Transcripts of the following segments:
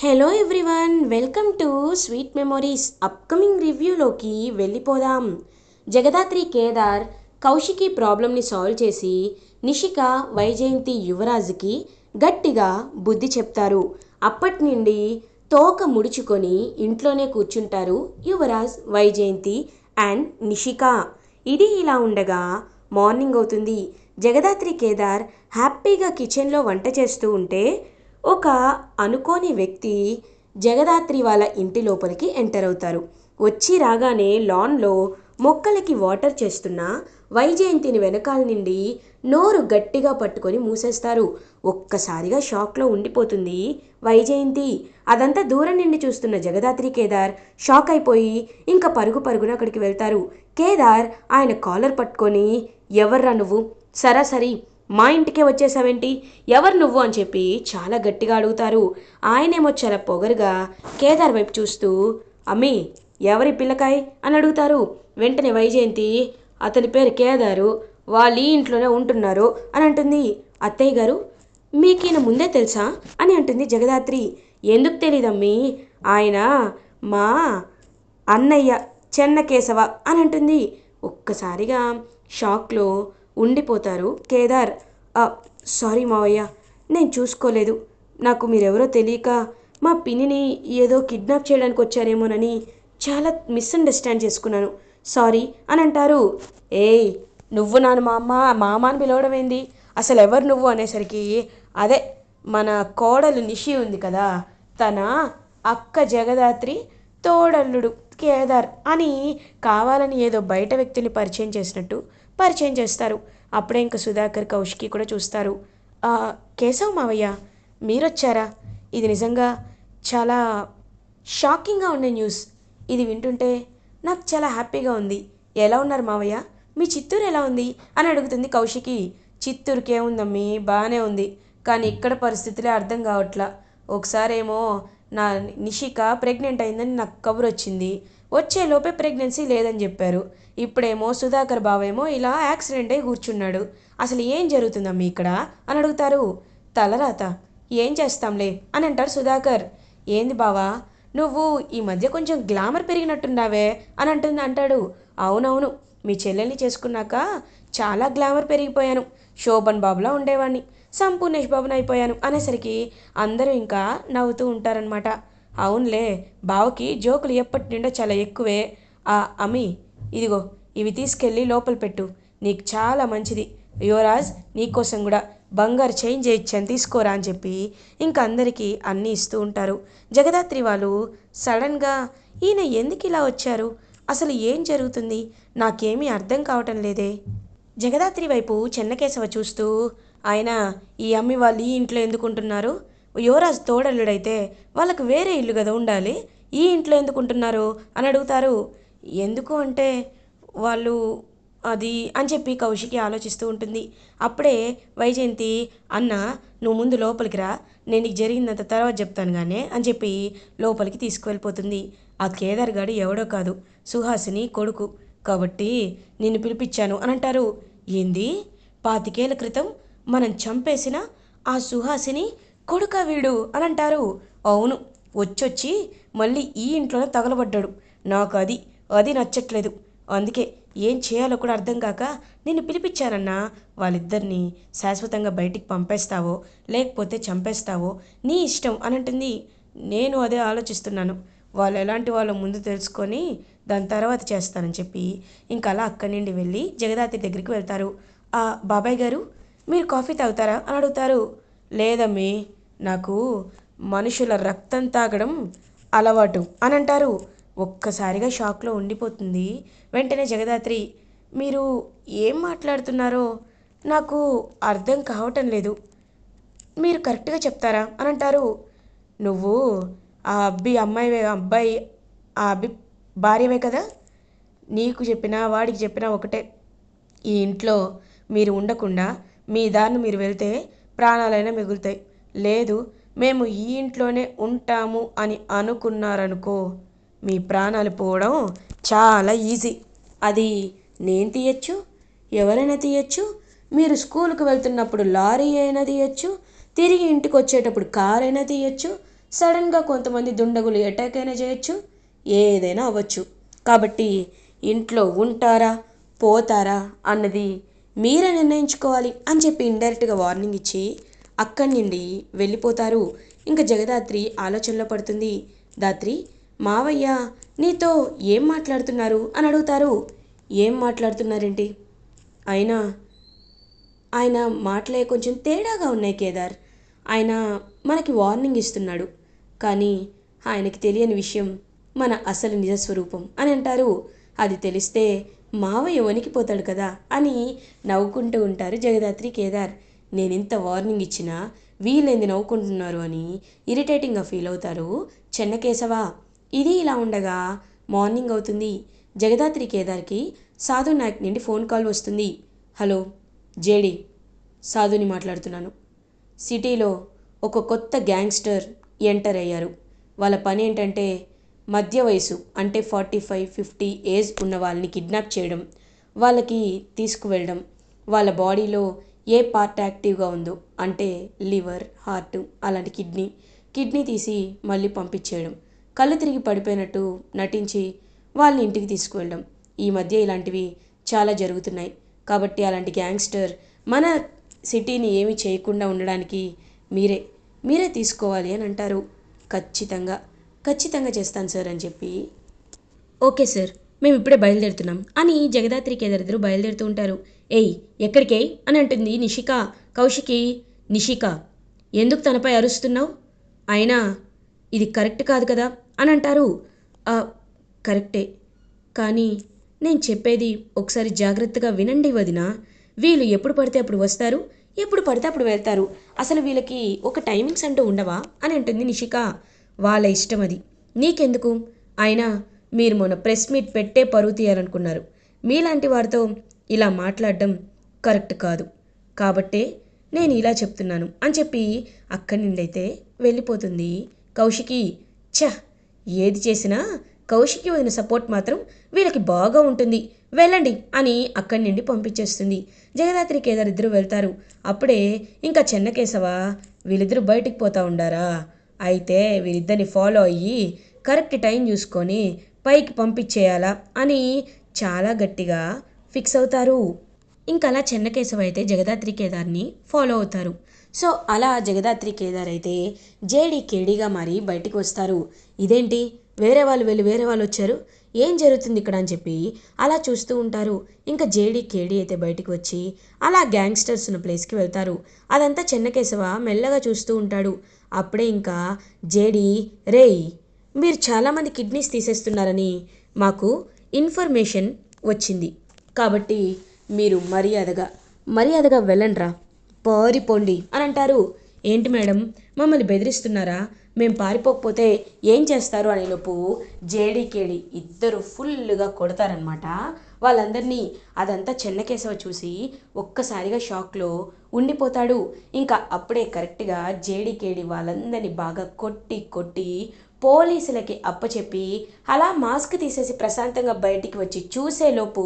Hello everyone, welcome to sweet memories. Upcoming రివ్యూలోకి వెళ్ళిపోదాం. జగదాత్రి కేదార్ కౌశికి ప్రాబ్లమ్ని సాల్వ్ చేసి నిషిక వైజయంతి యువరాజుకి గట్టిగా బుద్ధి చెప్తారు. అప్పటి నుండి తోక ముడుచుకొని ఇంట్లోనే కూర్చుంటారు యువరాజ్, వైజయంతి అండ్ నిషిక. ఇది ఇలా ఉండగా మార్నింగ్ అవుతుంది. జగదాత్రి కేదార్ హ్యాపీగా కిచెన్లో వంట చేస్తూ ఉంటే ఒక అనుకోని వ్యక్తి జగదాత్రి వాళ్ళ ఇంటి లోపలికి ఎంటర్ అవుతారు. వచ్చి రాగానే లాన్లో మొక్కలకి వాటర్ చేస్తున్న వైజయంతిని వెనకాల నుండి నోరు గట్టిగా పట్టుకొని మూసేస్తారు. ఒక్కసారిగా షాక్లో ఉండిపోతుంది వైజయంతి. అదంతా దూరం నుండి చూస్తున్న జగదాత్రి కేదార్ షాక్ అయిపోయి ఇంకా పరుగు పరుగున అక్కడికి వెళ్తారు. కేదార్ ఆయన కాలర్ పట్టుకొని, ఎవర్రా నువ్వు, సరాసరి మా ఇంటికే వచ్చేసావేంటి, ఎవరు నువ్వు అని చెప్పి చాలా గట్టిగా అడుగుతారు. ఆయనేమో చాలా పొగరుగా కేదార్ వైపు చూస్తూ, అమ్మి ఎవరి పిల్లకాయ్ అని అడుగుతారు. వెంటనే వైజయంతి, అతని పేరు కేదారు, వాళ్ళు ఈ ఇంట్లోనే ఉంటున్నారు అని అంటుంది. అత్తయ్య గారు, మీకీయన ముందే తెలుసా అని అంటుంది జగదాత్రి. ఎందుకు తెలీదమ్మీ, ఆయన మా అన్నయ్య చెన్నకేశవ అని అంటుంది. ఒక్కసారిగా షాక్లో ఉండిపోతారు కేదార్. సారీ మావయ్య, నేను చూసుకోలేదు, నాకు మీరెవరో తెలియక మా పిన్నిని ఏదో కిడ్నాప్ చేయడానికి వచ్చారేమోనని చాలా మిస్అండర్స్టాండ్ చేసుకున్నాను, సారీ అని అంటారు. ఏయ్, నువ్వు నాన్న మామ అని పిలవడం ఏంది, అసలు ఎవరు నువ్వు అనేసరికి, అదే మన కోడలు నిషి ఉంది కదా, తన అక్క జగదాత్రి తోడల్లుడు కేదార్ అని కావాలని ఏదో బయట వ్యక్తిని పరిచయం చేసినట్టు పరిచయం చేస్తారు. అప్పుడే ఇంకా సుధాకర్, కౌశికి కూడా చూస్తారు. కేశవ్ మావయ్య, మీరొచ్చారా? ఇది నిజంగా చాలా షాకింగ్గా ఉండే న్యూస్. ఇది వింటుంటే నాకు చాలా హ్యాపీగా ఉంది. ఎలా ఉన్నారు మావయ్య, మీ చిత్తూరు ఎలా ఉంది అని అడుగుతుంది కౌశికి. చిత్తూరుకి ఏముందమ్మీ, బాగానే ఉంది, కానీ ఇక్కడ పరిస్థితులే అర్థం కావట్లా. ఒకసారేమో నా నిషిక ప్రెగ్నెంట్ అయిందని నాకు కబురు వచ్చింది, వచ్చేలోపే ప్రెగ్నెన్సీ లేదని చెప్పారు. ఇప్పుడేమో సుధాకర్ బావేమో ఇలా యాక్సిడెంట్ అయి కూర్చున్నాడు. అసలు ఏం జరుగుతుందమ్మీ ఇక్కడ అని అడుగుతారు. తలరాత, ఏం చేస్తాంలే అని అంటారు సుధాకర్. ఏంది బావా, నువ్వు ఈ మధ్య కొంచెం గ్లామర్ పెరిగినట్టున్నావే అని అంటాడు. అవునవును, మీ చెల్లెల్ని చేసుకున్నాక చాలా గ్లామర్ పెరిగిపోయాను, శోభన్ బాబులా ఉండేవాడిని సంపూర్ణేష్ బాబుని అయిపోయాను అనేసరికి అందరూ ఇంకా నవ్వుతూ ఉంటారనమాట. అవునులే, బావకి జోకులు ఎప్పటి నుండో చాలా ఎక్కువే. అమ్మి, ఇదిగో ఇవి తీసుకెళ్ళి లోపల పెట్టు, నీకు చాలా మంచిది. యువరాజ్, నీకోసం కూడా బంగారు చైన్ చేయించాను, తీసుకోరా అని చెప్పి ఇంకా అందరికీ అన్నీ ఇస్తూ ఉంటారు. జగదాత్రి వాళ్ళు సడన్గా, ఈయన ఎందుకు ఇలా వచ్చారు, అసలు ఏం జరుగుతుంది, నాకేమీ అర్థం కావటం లేదే. జగదాత్రి వైపు చెన్నకేశవ చూస్తూ, ఆయన ఈ అమ్మి వాళ్ళు ఈ ఇంట్లో ఎందుకుంటున్నారు, యువరాజ్ తోడల్లుడైతే వాళ్ళకు వేరే ఇల్లు కదా ఉండాలి, ఈ ఇంట్లో ఎందుకుంటున్నారు అని అడుగుతారు. ఎందుకు అంటే వాళ్ళు అది అని చెప్పి కౌశికి ఆలోచిస్తూ ఉంటుంది. అప్పుడే వైజయంతి, అన్న నువ్వు ముందు లోపలికి రా, నేను నీకు జరిగిందంత తర్వాత చెప్తాను కానీ అని చెప్పి లోపలికి తీసుకువెళ్ళిపోతుంది. ఆ కేదార్ గాడు ఎవడో కాదు, సుహాసిని కొడుకు, కాబట్టి నిన్ను పిలిపించాను అని అంటారు. ఏంది, 25 ఏళ్ల క్రితం మనం చంపేసిన ఆ సుహాసిని కొడుకా వీడు అని అంటారు. అవును, వచ్చొచ్చి మళ్ళీ ఈ ఇంట్లోనే తగలబడ్డాడు, నాకు అది నచ్చట్లేదు, అందుకే ఏం చేయాలో కూడా అర్థం కాక నిన్ను పిలిపించానన్నా. వాళ్ళిద్దరినీ శాశ్వతంగా బయటికి పంపేస్తావో లేకపోతే చంపేస్తావో నీ ఇష్టం అని అంటుంది. నేను అదే ఆలోచిస్తున్నాను, వాళ్ళు ఎలాంటి వాళ్ళో ముందు తెలుసుకొని దాని తర్వాత చేస్తానని చెప్పి ఇంకా అలా అక్కడి నుండి వెళ్ళి జగదాత్రి దగ్గరికి వెళ్తారు. బాబాయ్ గారు, మీరు కాఫీ తాగుతారా అని అడుగుతారు. లేదమ్మీ, నాకు మనుషుల రక్తం తాగడం అలవాటు అని అంటారు. ఒక్కసారిగా షాక్లో ఉండిపోతుంది. వెంటనే జగదాత్రి, మీరు ఏం మాట్లాడుతున్నారో నాకు అర్థం కావటం లేదు, మీరు కరెక్ట్గా చెప్తారా అని అంటారు. నువ్వు ఆ అబ్బాయి ఆ అబ్బి భార్యవే కదా, నీకు చెప్పినా వాడికి చెప్పినా ఒకటే, ఈ ఇంట్లో మీరు ఉండకుండా మీ దారిని మీరు వెళ్తే ప్రాణాలైనా మిగులుతాయి, లేదు మేము ఈ ఇంట్లోనే ఉంటాము అని అనుకున్నారనుకో, మీ ప్రాణాలు పోవడం చాలా ఈజీ. అది నేను తీయచ్చు, ఎవరైనా తీయచ్చు, మీరు స్కూల్కి వెళ్తున్నప్పుడు లారీ అయినా తీయచ్చు, తిరిగి ఇంటికి వచ్చేటప్పుడు కార్ అయినా తీయచ్చు, సడన్గా కొంతమంది దుండగులు అటాక్ అయినా చేయొచ్చు, ఏదైనా అవ్వచ్చు. కాబట్టి ఇంట్లో ఉంటారా పోతారా అన్నది మీరే నిర్ణయించుకోవాలి అని చెప్పి ఇండైరెక్ట్గా వార్నింగ్ ఇచ్చి అక్కడి నుండి వెళ్ళిపోతారు. ఇంకా జగదాత్రి ఆలోచనలో పడుతుంది. దాత్రి, మావయ్య నీతో ఏం మాట్లాడుతున్నారు అని అడుగుతారు. ఏం మాట్లాడుతున్నారేంటి? అయినా ఆయన మాటలే కొంచెం తేడాగా ఉన్నాయి కేదార్. ఆయన మనకి వార్నింగ్ ఇస్తున్నాడు, కానీ ఆయనకి తెలియని విషయం మన అసలు నిజస్వరూపం అని అంటారు. అది తెలిస్తే మావయ్య వణికిపోతాడు కదా అని నవ్వుకుంటూ ఉంటారు జగదాత్రి కేదార్. నేనింత వార్నింగ్ ఇచ్చినా వీళ్ళేంది నవ్వుకుంటున్నారు అని ఇరిటేటింగ్గా ఫీల్ అవుతారు చెన్నకేశవ. ఇది ఇలా ఉండగా మార్నింగ్ అవుతుంది. జగదాత్రి కేదార్కి సాధు నాయక్ నుండి ఫోన్ కాల్ వస్తుంది. హలో జేడి, సాధుని మాట్లాడుతున్నాను. సిటీలో ఒక కొత్త గ్యాంగ్స్టర్ ఎంటర్ అయ్యారు. వాళ్ళ పని ఏంటంటే మధ్య వయసు అంటే 45-50 ఏజ్ ఉన్న వాళ్ళని కిడ్నాప్ చేయడం, వాళ్ళకి తీసుకువెళ్ళడం, వాళ్ళ బాడీలో ఏ పార్ట్ యాక్టివ్గా ఉందో అంటే లివర్, హార్ట్, అలాంటి కిడ్నీ తీసి మళ్ళీ పంపించేయడం, కళ్ళు తిరిగి పడిపోయినట్టు నటించి వాళ్ళని ఇంటికి తీసుకువెళ్ళడం. ఈ మధ్య ఇలాంటివి చాలా జరుగుతున్నాయి. కాబట్టి అలాంటి గ్యాంగ్స్టర్ మన సిటీని ఏమీ చేయకుండా ఉండడానికి మీరే తీసుకోవాలి అని అంటారు. ఖచ్చితంగా చేస్తాను సార్ అని చెప్పి, ఓకే సార్ మేము ఇప్పుడే బయలుదేరుతున్నాం అని జగదాత్రి కేదారిద్దరూ బయలుదేరుతూ ఉంటారు. ఏయ్ ఎక్కడికే అని అంటుంది నిషిక కౌశికి. నిషిక, ఎందుకు తనపై అరుస్తున్నావు? అయినా ఇది కరెక్ట్ కాదు కదా అని అంటారు. కరెక్టే, కానీ నేను చెప్పేది ఒకసారి జాగ్రత్తగా వినండి వదినా. వీళ్ళు ఎప్పుడు పడితే అప్పుడు వస్తారు, ఎప్పుడు పడితే అప్పుడు వెళ్తారు. అసలు వీళ్ళకి ఒక టైమింగ్స్ అంటూ ఉండవా అని అంటుంది నిషిక. వాళ్ళ ఇష్టం అది, నీకెందుకు? అయినా మీరు మొన్న ప్రెస్ మీట్ పెట్టే పరువు తీయాలనుకున్నారు. మీలాంటి వారితో ఇలా మాట్లాడడం కరెక్ట్ కాదు, కాబట్టే నేను ఇలా చెప్తున్నాను అని చెప్పి అక్కడి నుండైతే వెళ్ళిపోతుంది కౌశికి. ఏది చేసినా కౌశికి వదిన సపోర్ట్ మాత్రం వీళ్ళకి బాగా ఉంటుంది, వెళ్ళండి అని అక్కడి నుండి పంపించేస్తుంది. జగదాత్రి కేదార్ ఇద్దరు వెళ్తారు. అప్పుడే ఇంకా చెన్నకేశవ, వీళ్ళిద్దరూ బయటికి పోతా ఉండారా, అయితే వీరిద్దరిని ఫాలో అయ్యి కరెక్ట్ టైం చూసుకొని పైకి పంపించేయాలా అని చాలా గట్టిగా ఫిక్స్ అవుతారు. ఇంకా అలా చెన్నకేశవ అయితే జగదాత్రి కేదార్ని ఫాలో అవుతారు. సో అలా జగదాత్రి కేదార్ అయితే జేడీ కేడీగా మారి బయటికి వస్తారు. ఇదేంటి వేరే వాళ్ళు వచ్చారు, ఏం జరుగుతుంది ఇక్కడ అని చెప్పి అలా చూస్తూ ఉంటారు. ఇంకా జేడీ కేడీ అయితే బయటికి వచ్చి అలా గ్యాంగ్స్టర్స్ ఉన్న ప్లేస్కి వెళ్తారు. అదంతా చెన్నకేశవ మెల్లగా చూస్తూ ఉంటాడు. అప్పుడే ఇంకా జేడీ, రేయ్ మీరు చాలామంది కిడ్నీస్ తీసేస్తున్నారని మాకు ఇన్ఫర్మేషన్ వచ్చింది, కాబట్టి మీరు మర్యాదగా వెళ్ళండ్రా, పారిపోండి అని అంటారు. ఏంటి మేడం మమ్మల్ని బెదిరిస్తున్నారా? మేము పారిపోకపోతే ఏం చేస్తారు అనేలోపు జేడీ కేడీ ఇద్దరు ఫుల్గా కొడతారనమాట వాళ్ళందరినీ. అదంతా చెన్నకేశవ చూసి ఒక్కసారిగా షాక్లో ఉండిపోతాడు. ఇంకా అప్పుడే కరెక్ట్గా జేడీ కేడీ వాళ్ళందరినీ బాగా కొట్టి పోలీసులకి అప్పచెప్పి అలా మాస్క్ తీసేసి ప్రశాంతంగా బయటికి వచ్చి చూసేలోపు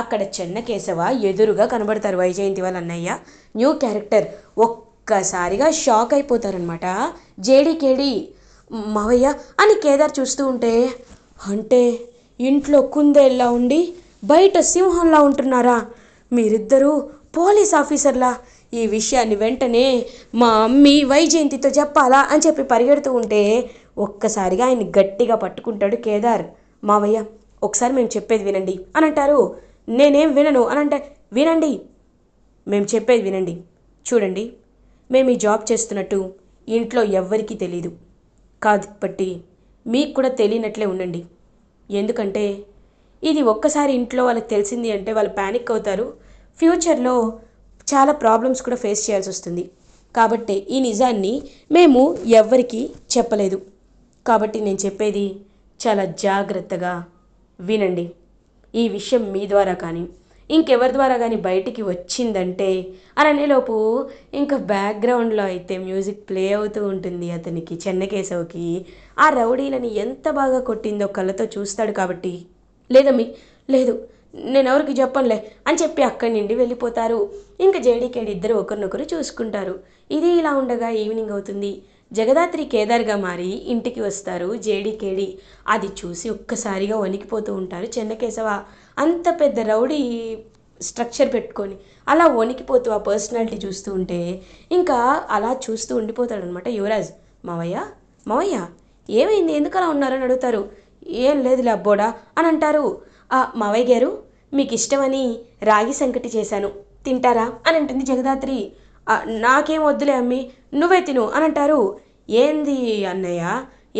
అక్కడ చెన్నకేశవ ఎదురుగా కనబడతారు. వైజయంతి వాళ్ళ అన్నయ్య, న్యూ క్యారెక్టర్. ఒక్కసారిగా షాక్ అయిపోతారనమాట జేడీ కేడీ. మావయ్య అని కేదార్ చూస్తూ ఉంటే, అంటే ఇంట్లో కుందేల్లా ఉండి బయట సింహంలా ఉంటున్నారా? మీరిద్దరూ పోలీస్ ఆఫీసర్లా? ఈ విషయాన్ని వెంటనే మా అమ్మి వైజయంతితో చెప్పాలా అని చెప్పి పరిగెడుతూ ఉంటే ఒక్కసారిగా ఆయన్ని గట్టిగా పట్టుకుంటాడు కేదార్. మావయ్య ఒకసారి మేము చెప్పేది వినండి అని అంటారు. నేనేం వినను అని అంటే, వినండి, మేము చెప్పేది వినండి. చూడండి, మేము ఈ జాబ్ చేస్తున్నట్టు ఇంట్లో ఎవ్వరికీ తెలీదు, కాబట్టి మీకు కూడా తెలియనట్లే ఉండండి. ఎందుకంటే ఇది ఒక్కసారి ఇంట్లో వాళ్ళకి తెలిసింది అంటే వాళ్ళు ప్యానిక్ అవుతారు, ఫ్యూచర్లో చాలా ప్రాబ్లమ్స్ కూడా ఫేస్ చేయాల్సి వస్తుంది. కాబట్టి ఈ నిజాన్ని మేము ఎవ్వరికీ చెప్పలేదు. కాబట్టి నేను చెప్పేది చాలా జాగ్రత్తగా వినండి. ఈ విషయం మీ ద్వారా కానీ ఇంకెవరి ద్వారా కానీ బయటికి వచ్చిందంటే అని అనేలోపు ఇంకా బ్యాక్గ్రౌండ్లో అయితే మ్యూజిక్ ప్లే అవుతూ ఉంటుంది. అతనికి చెన్నకేశవ్కి ఆ రౌడీలని ఎంత బాగా కొట్టిందో కళ్ళతో చూస్తాడు. కాబట్టి లేదు నేను ఎవరికి చెప్పనులే అని చెప్పి అక్కడి నుండి వెళ్ళిపోతారు. ఇంకా జేడీకేడి ఇద్దరు ఒకరినొకరు చూసుకుంటారు. ఇది ఇలా ఉండగా ఈవినింగ్ అవుతుంది. జగదాత్రి కేదార్గా మారి ఇంటికి వస్తారు జేడీకేడి. అది చూసి ఒక్కసారిగా వణికిపోతూ ఉంటారు చెన్నకేశవ. అంత పెద్ద రౌడీ స్ట్రక్చర్ పెట్టుకొని అలా వణికిపోతూ ఆ పర్సనాలిటీ చూస్తూ ఉంటే ఇంకా అలా చూస్తూ ఉండిపోతాడనమాట యువరాజ్. మావయ్య, మావయ్య, ఏమైంది, ఎందుకు అలా ఉన్నారని అడుగుతారు. ఏం లేదులే అబ్బోడా అని అంటారు. మావయ్య గారు, మీకు ఇష్టమని రాగి సంకటి చేశాను, తింటారా అని అంటుంది జగదాత్రి. నాకేం వద్దులే అమ్మి, నువ్వే తిను అని అంటారు. ఏంది అన్నయ్య,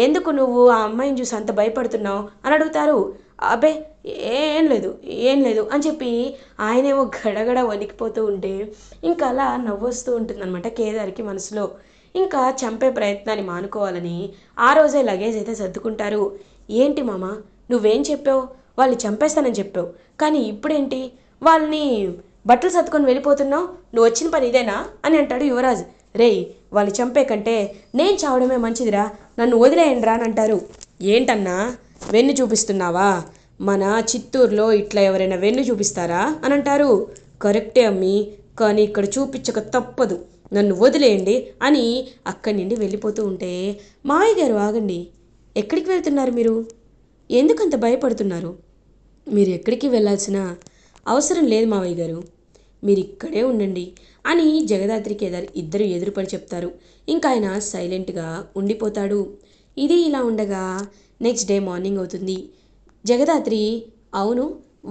ఎందుకు నువ్వు ఆ అమ్మాయిని చూసి అంత భయపడుతున్నావు అని అడుగుతారు. అబ్బే, ఏం లేదు, ఏం లేదు అని చెప్పి ఆయనేమో గడగడ వణికిపోతూ ఉంటే ఇంకా అలా నవ్వొస్తూ ఉంటుందన్నమాట కేదార్కి మనసులో. ఇంకా చంపే ప్రయత్నాన్ని మానుకోవాలని ఆ రోజే లగేజ్ అయితే సర్దుకుంటారు. ఏంటి మామ, నువ్వేం చెప్పావు, వాళ్ళు చంపేస్తానని చెప్పావు, కానీ ఇప్పుడేంటి వాళ్ళని బట్టలు సర్దుకొని వెళ్ళిపోతున్నావు, నువ్వు వచ్చిన పని ఇదేనా అని అంటాడు యువరాజ్. రేయ్, వాళ్ళు చంపే కంటే నేను చావడమే మంచిదిరా, నన్ను వదిలేయండిరా అని అంటారు. ఏంటన్నా, వెన్ను చూపిస్తున్నావా, మన చిత్తూరులో ఇట్లా ఎవరైనా వెన్ను చూపిస్తారా అని అంటారు. కరెక్టే అమ్మి, కానీ ఇక్కడ చూపించక తప్పదు, నన్ను వదిలేయండి అని అక్కడి నుండి వెళ్ళిపోతూ ఉంటే మావయ్య గారు ఆగండి, ఎక్కడికి వెళ్తున్నారు మీరు, ఎందుకంత భయపడుతున్నారు, మీరు ఎక్కడికి వెళ్ళాల్సిన అవసరం లేదు మావయ్య గారు, మీరు ఇక్కడే ఉండండి అని జగదాత్రి కేదార్ ఇద్దరు ఎదురుపడి చెప్తారు. ఇంకా ఆయన సైలెంట్గా ఉండిపోతాడు. ఇది ఇలా ఉండగా నెక్స్ట్ డే మార్నింగ్ అవుతుంది. జగదాత్రి, అవును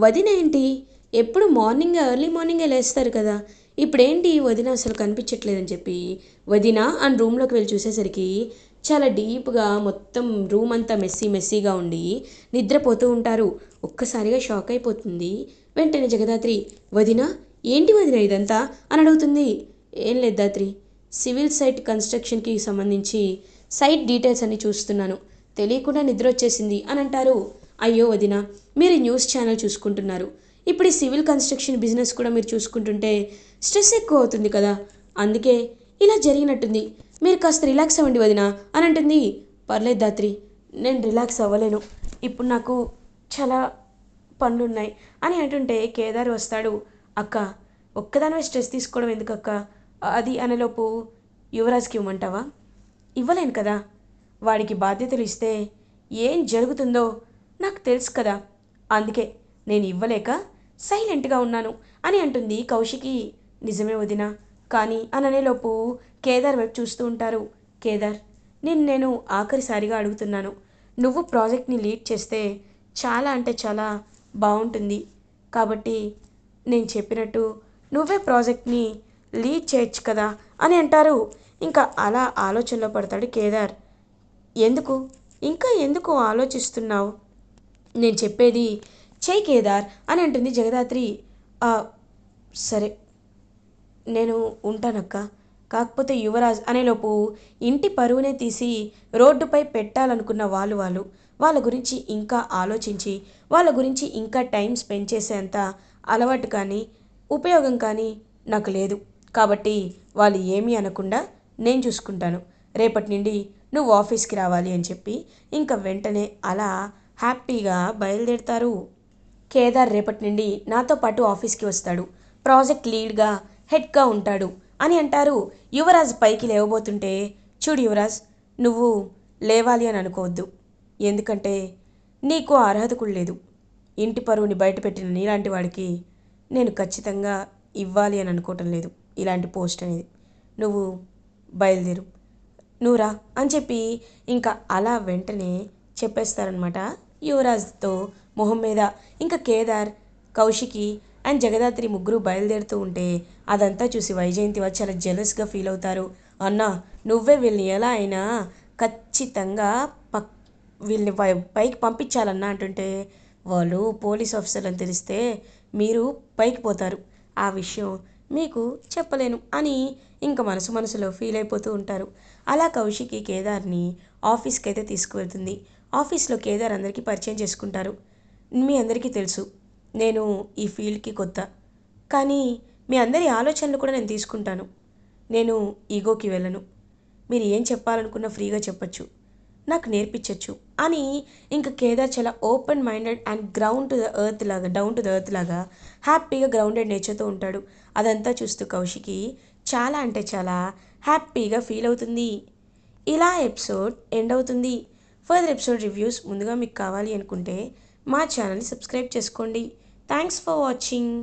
వదిన ఏంటి, ఎప్పుడు మార్నింగ్ ఎర్లీ మార్నింగే లేస్తారు కదా, ఇప్పుడేంటి వదిన అసలు కనిపించట్లేదని చెప్పి వదిన అని రూమ్లోకి వెళ్ళి చూసేసరికి చాలా డీప్గా మొత్తం రూమ్ అంతా మెస్సీగా ఉండి నిద్రపోతూ ఉంటారు. ఒక్కసారిగా షాక్ అయిపోతుంది. వెంటనే జగదాత్రి, వదిన, ఏంటి వదిన ఇదంతా అని అడుగుతుంది. ఏం లేదు దాత్రి, సివిల్ సైట్ కన్స్ట్రక్షన్కి సంబంధించి సైట్ డీటెయిల్స్ అన్ని చూస్తున్నాను, తెలియకుండా నిద్ర వచ్చేసింది అని అంటారు. అయ్యో వదిన, మీరు న్యూస్ ఛానల్ చూసుకుంటున్నారు, ఇప్పుడు ఈ సివిల్ కన్స్ట్రక్షన్ బిజినెస్ కూడా మీరు చూసుకుంటుంటే స్ట్రెస్ ఎక్కువ అవుతుంది కదా, అందుకే ఇలా జరిగినట్టుంది, మీరు కాస్త రిలాక్స్ అవ్వండి వదిన అని అంటుంది. పర్లేదు దాత్రి, నేను రిలాక్స్ అవ్వలేను, ఇప్పుడు నాకు చాలా పనులున్నాయి అని అంటుంటే కేదార్ వస్తాడు. అక్క, ఒక్కదానివే స్ట్రెస్ తీసుకోవడం ఎందుకు అక్క, అది అనేలోపు యువరాజ్కి ఇవ్వమంటావా, ఇవ్వలేను కదా, వాడికి బాధ్యతలు ఇస్తే ఏం జరుగుతుందో నాకు తెలుసు కదా, అందుకే నేను ఇవ్వలేక సైలెంట్గా ఉన్నాను అని అంటుంది కౌశికి. నిజమే వదిన, కానీ అననేలోపు కేదార్ వైపు చూస్తూ ఉంటారు. కేదార్, నేను ఆఖరిసారిగా అడుగుతున్నాను, నువ్వు ప్రాజెక్ట్ని లీడ్ చేస్తే చాలా అంటే చాలా బాగుంటుంది, కాబట్టి నేను చెప్పినట్టు నువ్వే ప్రాజెక్ట్ని లీడ్ చేయొచ్చు కదా అని అంటారు. ఇంకా అలా ఆలోచనలో పడతాడు కేదార్. ఎందుకు, ఇంకా ఎందుకు ఆలోచిస్తున్నావు, నేను చెప్పేది చేయి కేదార్ అని అంటుంది జగదాత్రి. సరే, నేను ఉంటానక్క, కాకపోతే యువరాజ్ అనేలోపు ఇంటి పరువునే తీసి రోడ్డుపై పెట్టాలనుకున్న వాళ్ళ గురించి ఇంకా ఆలోచించి వాళ్ళ గురించి ఇంకా టైం స్పెండ్ చేసేంత అలవాటు కానీ ఉపయోగం కానీ నాకు లేదు, కాబట్టి వాళ్ళు ఏమీ అనకుండా నేను చూసుకుంటాను, రేపటి నుండి నువ్వు ఆఫీస్కి రావాలి అని చెప్పి ఇంకా వెంటనే అలా హ్యాపీగా బయలుదేరుతారు. కేదార్ రేపటి నుండి నాతో పాటు ఆఫీస్కి వస్తాడు, ప్రాజెక్ట్ లీడ్గా హెడ్గా ఉంటాడు అని అంటారు. యువరాజ్ పైకి లేవబోతుంటే, చూడు యువరాజ్, నువ్వు లేవాలి అని అనుకోవద్దు, ఎందుకంటే నీకు అర్హత కూడా లేదు, ఇంటి పరువుని బయటపెట్టిన నీలాంటి వాడికి నేను ఖచ్చితంగా ఇవ్వాలి అని అనుకోవటం లేదు ఇలాంటి పోస్ట్ అనేది, నువ్వు బయలుదేరు, నువ్వురా అని చెప్పి ఇంకా అలా వెంటనే చెప్పేస్తారనమాట యువరాజ్తో మొహం మీద. ఇంకా కేదార్, కౌశికి అండ్ జగదాత్రి ముగ్గురు బయలుదేరుతూ ఉంటే అదంతా చూసి వైజయంతి వచ్చి చాలా జెలస్గా ఫీల్ అవుతారు. అన్న, నువ్వే వీళ్ళని ఎలా అయినా ఖచ్చితంగా వీళ్ళని పైకి పంపించాలన్నా అంటుంటే, వాళ్ళు పోలీస్ ఆఫీసర్లు అని తెలిస్తే మీరు పైకి పోతారు, ఆ విషయం మీకు చెప్పలేను అని ఇంకా మనసులో ఫీల్ అయిపోతూ ఉంటారు. అలా కౌశికి కేదార్ని ఆఫీస్కి అయితే తీసుకువెళ్తుంది. ఆఫీస్లో కేదార్ అందరికీ పరిచయం చేసుకుంటారు. మీ అందరికీ తెలుసు, నేను ఈ ఫీల్డ్కి కొత్త, కానీ మీ అందరి ఆలోచనలు కూడా నేను తీసుకుంటాను, నేను ఈగోకి వెళ్ళను, మీరు ఏం చెప్పాలనుకున్నా ఫ్రీగా చెప్పచ్చు, నాకు నేర్పించచ్చు అని ఇంకా కేదార్ చాలా open minded and down to the earth లాగా హ్యాపీగా గ్రౌండెడ్ నేచర్తో ఉంటాడు. అదంతా చూస్తూ కౌశికి చాలా అంటే చాలా హ్యాపీగా ఫీల్ అవుతుంది. ఇలా ఎపిసోడ్ ఎండ్ అవుతుంది. ఫర్దర్ ఎపిసోడ్ రివ్యూస్ ముందుగా మీకు కావాలి అనుకుంటే మా ఛానల్ని సబ్స్క్రైబ్ చేసుకోండి. Thanks for watching.